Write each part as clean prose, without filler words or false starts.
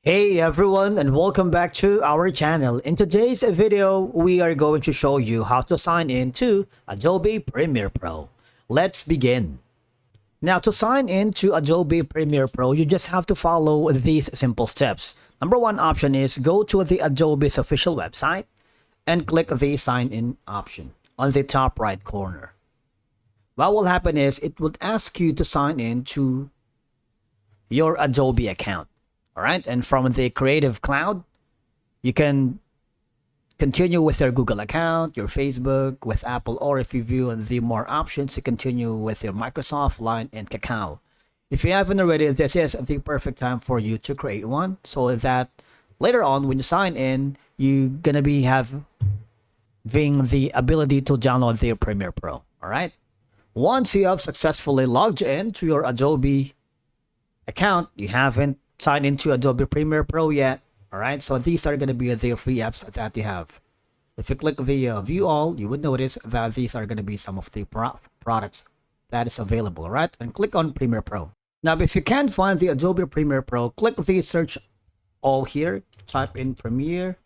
Hey everyone, and welcome back to our channel. In today's video, we are going to show you how to sign in to Adobe Premiere Pro. Let's begin. Now, to sign in to Adobe Premiere Pro, you just have to follow these simple steps. Number one option is go to the Adobe's official website and click the sign in option on the top right corner. What will happen is it will ask you to sign in to your Adobe account. All right, and from the Creative Cloud, you can continue with your Google account, your Facebook, with Apple, or if you view the more options, you continue with your Microsoft, Line, and Kakao. If you haven't already, this is the perfect time for you to create one so that later on when you sign in, you're gonna be having the ability to download the Premiere Pro. All right. Once you have successfully logged in to your Adobe account, you haven't signed into Adobe Premiere Pro yet. All right, so these are going to be the free apps that you have. If you click the view all, you would notice that these are going to be some of the products that is available. All right, and click on Premiere Pro. Now, if you can't find the Adobe Premiere Pro, click the search all here, type in Premiere,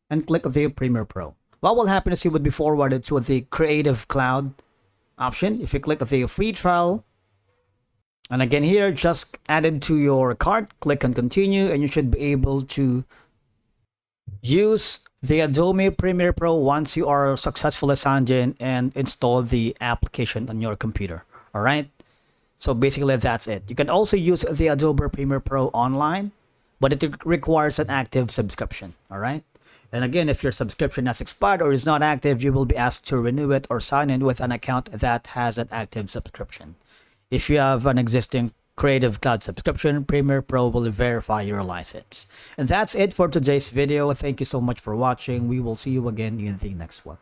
and click the Premiere Pro. What will happen is you would be forwarded to the Creative Cloud option. If you click the free trial, and again here, just add it to your cart, click on continue, and you should be able to use the Adobe Premiere Pro once you are successfully signed in and install the application on your computer. All right. So basically that's it. You can also use the Adobe Premiere Pro online, but it requires an active subscription. All right. And again, if your subscription has expired or is not active, you will be asked to renew it or sign in with an account that has an active subscription. If you have an existing Creative Cloud subscription, Premiere Pro will verify your license. And that's it for today's video. Thank you so much for watching. We will see you again in the next one.